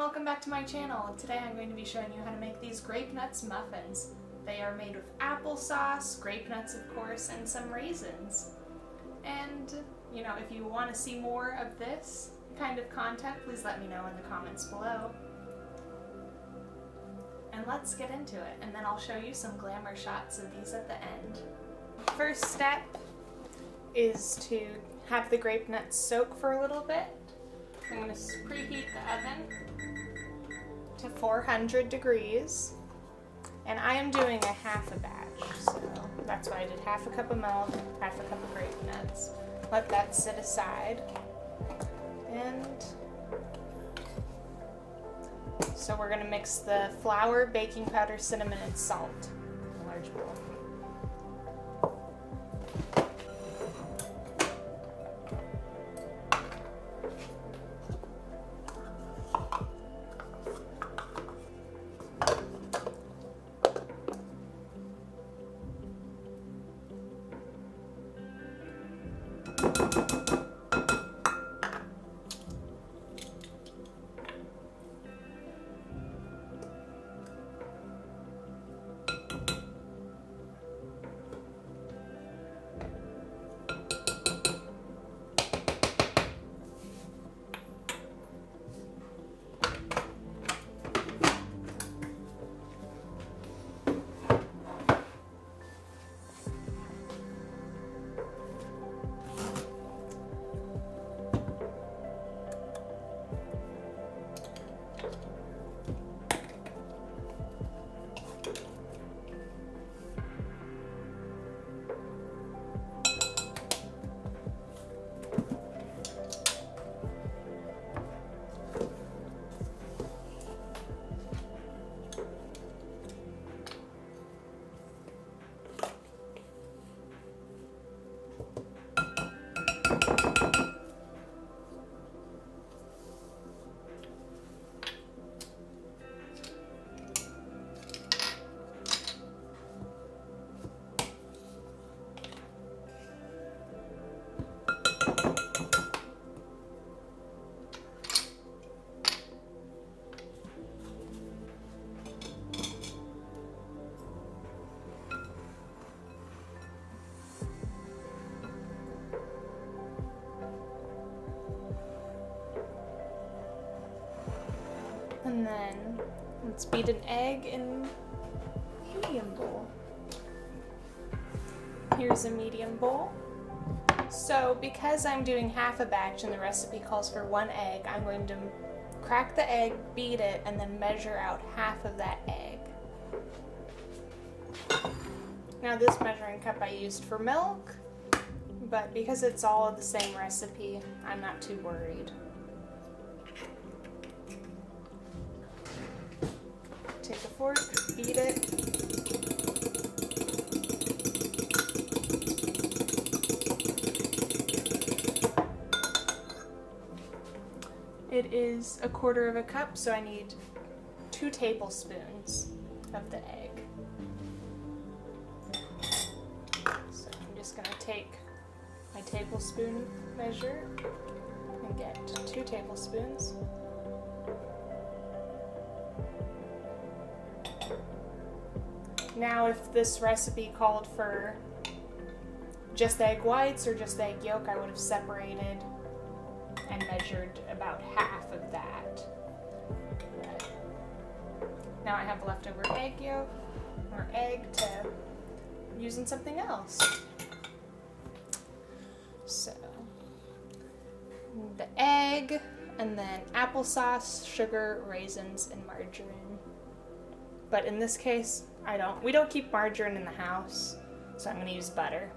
welcome back to my channel. Today I'm going to be showing you how to make these grape nuts muffins. They are made with applesauce, grape nuts of course, and some raisins. And, you know, if you want to see more of this kind of content, please let me know in the comments below. And let's get into it, and then I'll show you some glamour shots of these at the end. First step is to have the grape nuts soak for a little bit. I'm going to preheat the oven to 400 degrees, and I am doing a half a batch, so that's why I did half a cup of milk, half a cup of grape nuts. Let that sit aside, and so we're going to mix the flour, baking powder, cinnamon, and salt in a large bowl. And then let's beat an egg in a medium bowl. Here's a medium bowl. So because I'm doing half a batch and the recipe calls for 1 egg, I'm going to crack the egg, beat it, and then measure out half of that egg. Now this measuring cup I used for milk, but because it's all the same recipe, I'm not too worried. Take a fork, beat it. It is 1/4 of a cup, so I need 2 tablespoons of the egg. So I'm just going to take my tablespoon measure and get 2 tablespoons. Now, if this recipe called for just egg whites or just egg yolk, I would have separated and measured about half of that. But now I have leftover egg yolk or egg to use in something else. So, the egg, and then applesauce, sugar, raisins, and margarine. But in this case, we don't keep margarine in the house, so I'm going to use butter.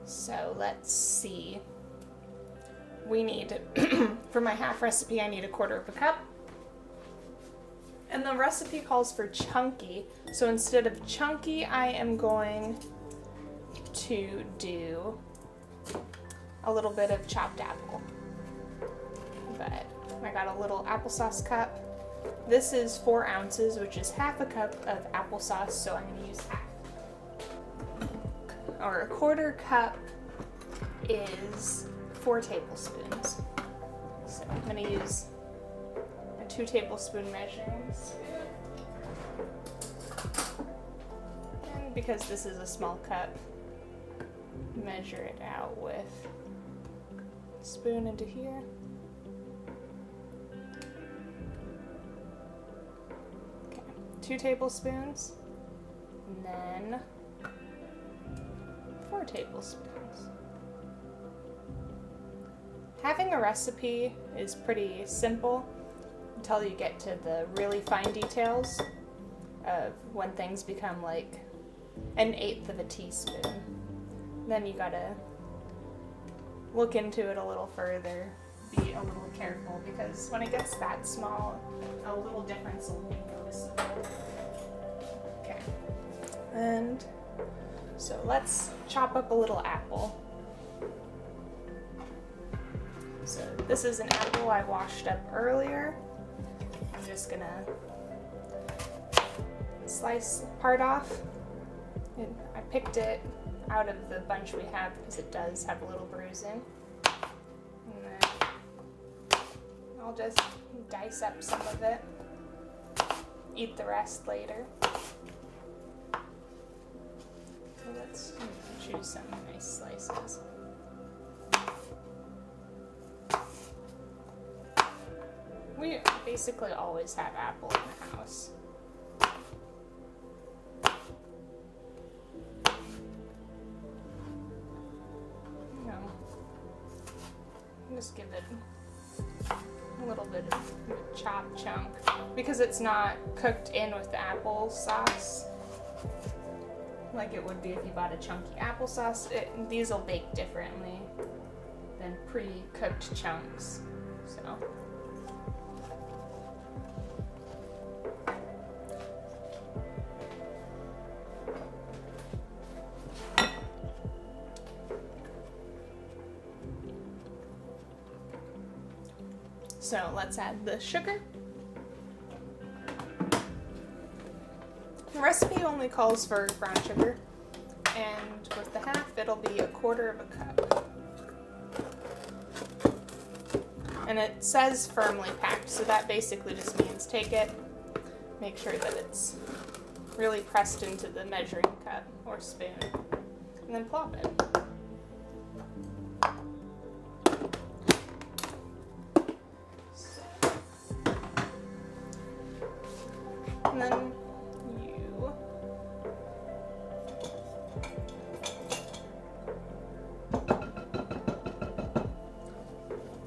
So let's see. We need, for my half recipe, I need 1/4 of a cup. And the recipe calls for chunky, so instead of chunky, I am going to do a little bit of chopped apple. But I got a little applesauce cup. This is 4 ounces, which is half a cup of applesauce, so I'm going to use half. Or 1/4 cup is 4 tablespoons. So I'm going to use a 2 tablespoon measuring spoon. And because this is a small cup, measure it out with spoon into here. Okay, 2 tablespoons, and then 4 tablespoons. Having a recipe is pretty simple until you get to the really fine details of when things become like 1/8 of a teaspoon. Then you gotta look into it a little further, be a little careful, because when it gets that small, a little difference will be noticeable. Okay, and so let's chop up a little apple. So this is an apple I washed up earlier. I'm just gonna slice part off. And I picked it out of the bunch we have because it does have a little bruising. And then I'll just dice up some of it, eat the rest later. So let's choose some nice slices. We basically always have apple in the house. Just give it a little bit of a chopped chunk because it's not cooked in with the applesauce like it would be if you bought a chunky applesauce. These will bake differently than pre-cooked chunks. So let's add the sugar. The recipe only calls for brown sugar, and with the half, it'll be 1/4 of a cup. And it says firmly packed, so that basically just means take it, make sure that it's really pressed into the measuring cup or spoon, and then plop it. And then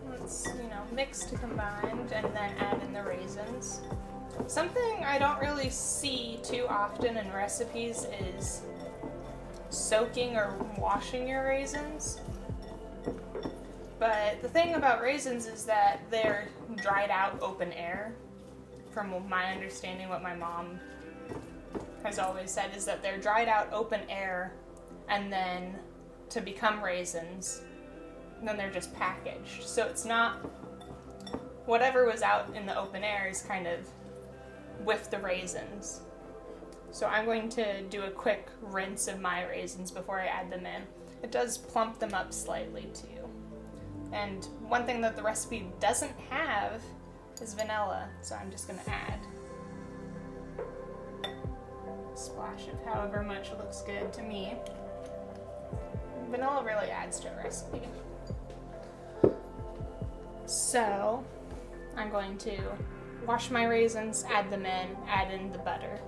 let's, mix to combined and then add in the raisins. Something I don't really see too often in recipes is soaking or washing your raisins. But the thing about raisins is that they're dried out open air. From my understanding, what my mom has always said is that they're dried out open air and then to become raisins, and then they're just packaged. So it's not whatever was out in the open air is kind of with the raisins. So I'm going to do a quick rinse of my raisins before I add them in. It does plump them up slightly too. And one thing that the recipe doesn't have is vanilla, so I'm just going to add a splash of however much looks good to me. Vanilla really adds to a recipe. So I'm going to wash my raisins, add them in, add in the butter.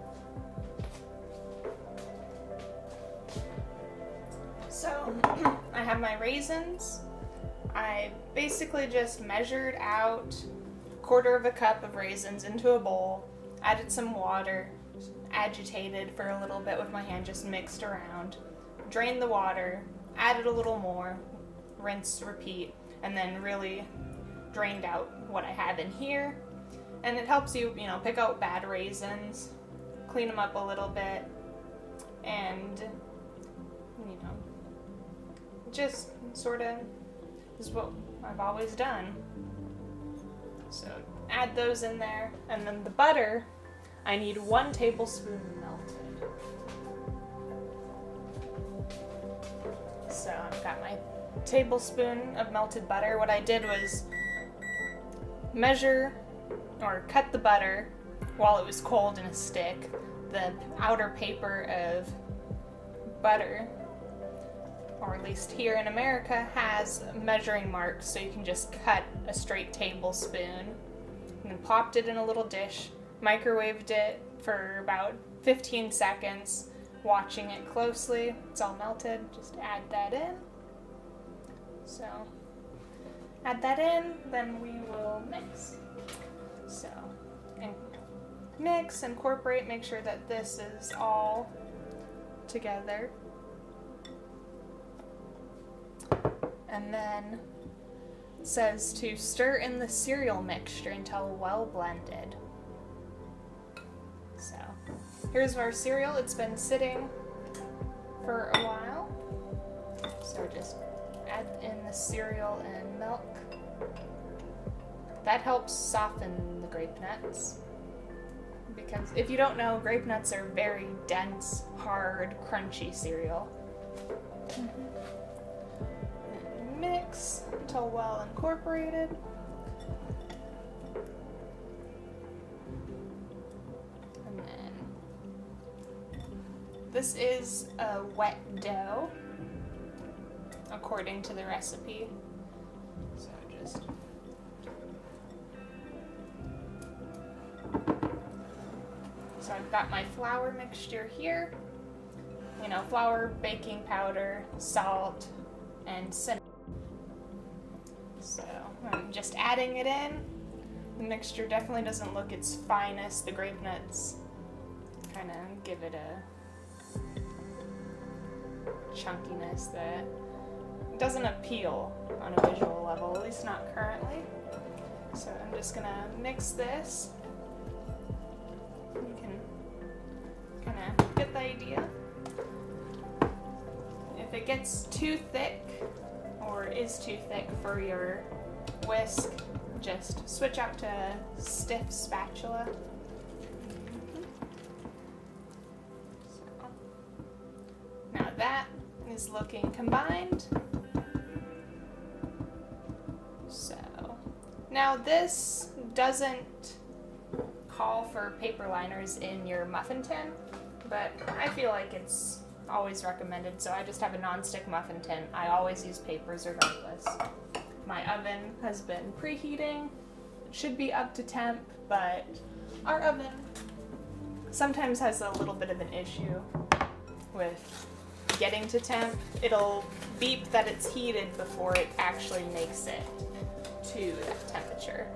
So I have my raisins. I basically just measured out 1/4 of a cup of raisins into a bowl, added some water, agitated for a little bit with my hand, just mixed around, drained the water, added a little more, rinse, repeat, and then really drained out what I have in here. And it helps you, pick out bad raisins, clean them up a little bit, and, just sort of is what I've always done. So add those in there, and then the butter, I need 1 tablespoon melted. So I've got my tablespoon of melted butter. What I did was measure or cut the butter while it was cold in a stick. The outer paper of butter, or at least here in America, has measuring marks, so you can just cut a straight tablespoon, and then popped it in a little dish, microwaved it for about 15 seconds, watching it closely. It's all melted. Just add that in. So add that in, then we will mix. So, and mix, incorporate, make sure that this is all together. And then it says to stir in the cereal mixture until well blended. So here's our cereal. It's been sitting for a while. So just add in the cereal and milk. That helps soften the grape nuts. Because if you don't know, grape nuts are very dense, hard, crunchy cereal. And mix until well incorporated. And then this is a wet dough, according to the recipe. So just So I've got my flour mixture here. You know, flour, baking powder, salt, and cinnamon. So I'm just adding it in. The mixture definitely doesn't look its finest. The grape nuts kind of give it a chunkiness that doesn't appeal on a visual level, at least not currently. So I'm just gonna mix this. You can kind of get the idea. If it gets too thick or is too thick for your whisk, just switch out to a stiff spatula. So, now that is looking combined. So now this doesn't call for paper liners in your muffin tin, but I feel like it's always recommended, so I just have a non-stick muffin tin. I always use papers regardless. My oven has been preheating. It should be up to temp, but our oven sometimes has a little bit of an issue with getting to temp. It'll beep that it's heated before it actually makes it to that temperature.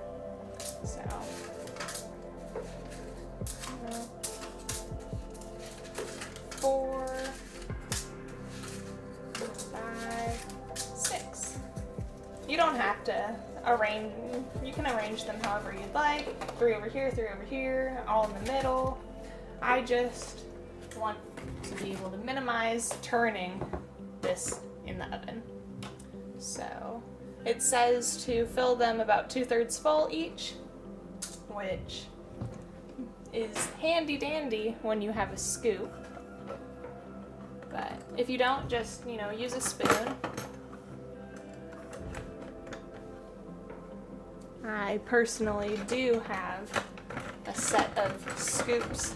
So 4, 5, 6. You don't have to arrange, you can arrange them however you'd like. 3 over here, all in the middle. I just want to be able to minimize turning this in the oven. So it says to fill them about 2/3 full each, which is handy dandy when you have a scoop. But if you don't, just, use a spoon. I personally do have a set of scoops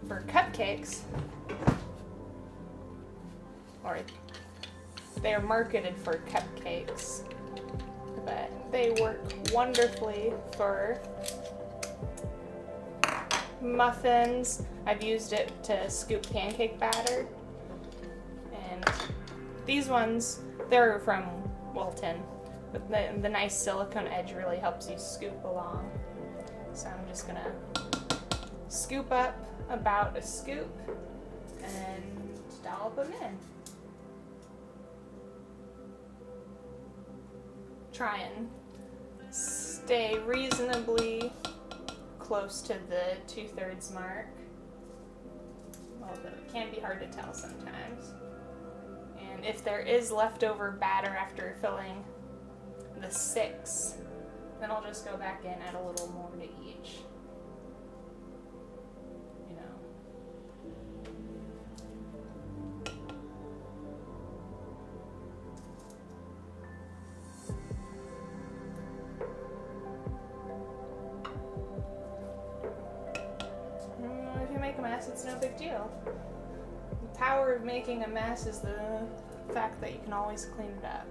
for cupcakes, or they are marketed for cupcakes, but they work wonderfully for muffins. I've used it to scoop pancake batter, and these ones, they're from Wilton, but the nice silicone edge really helps you scoop along. So I'm just gonna scoop up about a scoop and dollop them in. Try and stay reasonably close to the 2/3 mark, although it can be hard to tell sometimes. And if there is leftover batter after filling the 6, then I'll just go back in, add a little more to each. mess, it's no big deal. The power of making a mess is the fact that you can always clean it up.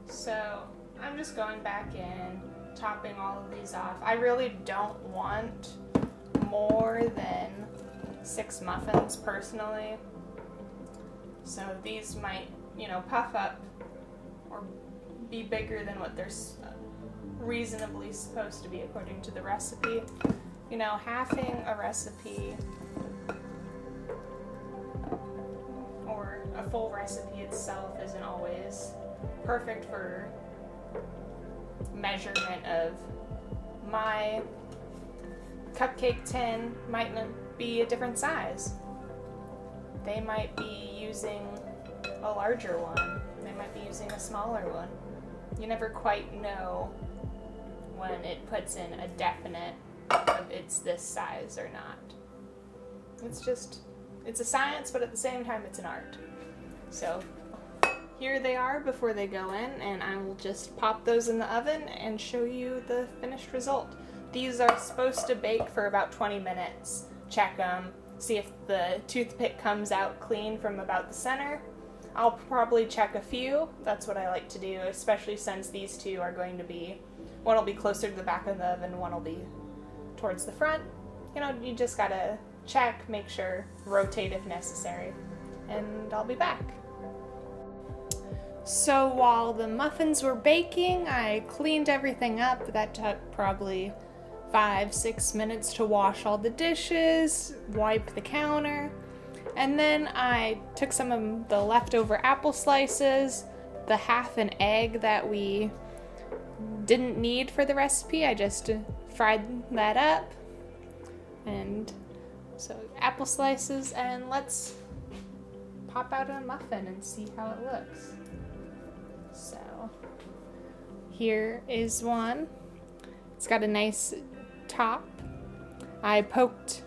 So I'm just going back in, topping all of these off. I really don't want more than 6 muffins personally. So these might, puff up or be bigger than what they're reasonably supposed to be according to the recipe. Halving a recipe or a full recipe itself isn't always perfect for measurement of my cupcake tin might not be a different size. They might be using a larger one. They might be using a smaller one. You never quite know when it puts in a definite of it's this size or not. It's a science, but at the same time it's an art. So here they are before they go in, and I will just pop those in the oven and show you the finished result. These are supposed to bake for about 20 minutes. Check them, see if the toothpick comes out clean from about the center. I'll probably check a few. That's what I like to do, especially since these two are going to be, one will be closer to the back of the oven, one will be towards the front. You just gotta check, make sure, rotate if necessary, and I'll be back. So while the muffins were baking, I cleaned everything up. That took probably 5-6 minutes to wash all the dishes, wipe the counter, and then I took some of the leftover apple slices, the half an egg that we didn't need for the recipe, I just fried that up, and so apple slices, and let's pop out a muffin and see how it looks. So here is one. It's got a nice top. I poked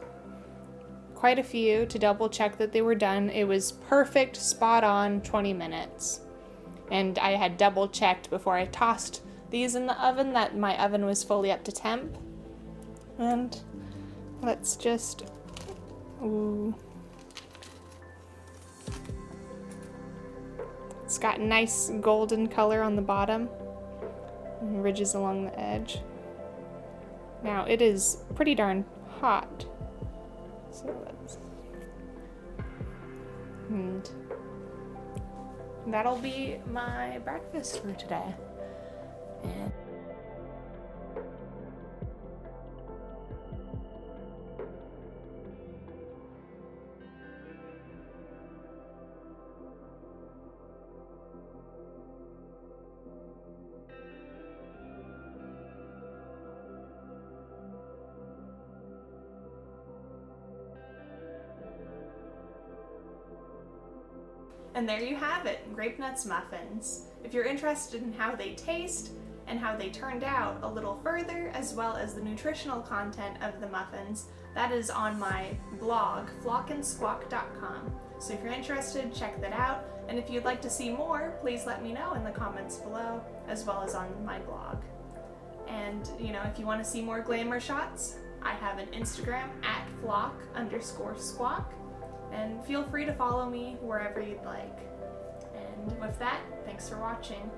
quite a few to double check that they were done. It was perfect, spot on, 20 minutes. And I had double checked before I tossed these in the oven that my oven was fully up to temp. And let's just, It's got nice golden color on the bottom and ridges along the edge. Now it is pretty darn hot. And that'll be my breakfast for today. And there you have it, Grape Nuts Muffins. If you're interested in how they taste and how they turned out a little further, as well as the nutritional content of the muffins, that is on my blog, flockandsquawk.com. So if you're interested, check that out. And if you'd like to see more, please let me know in the comments below, as well as on my blog. And, if you want to see more glamour shots, I have an Instagram at flock_squawk. And feel free to follow me wherever you'd like. And with that, thanks for watching.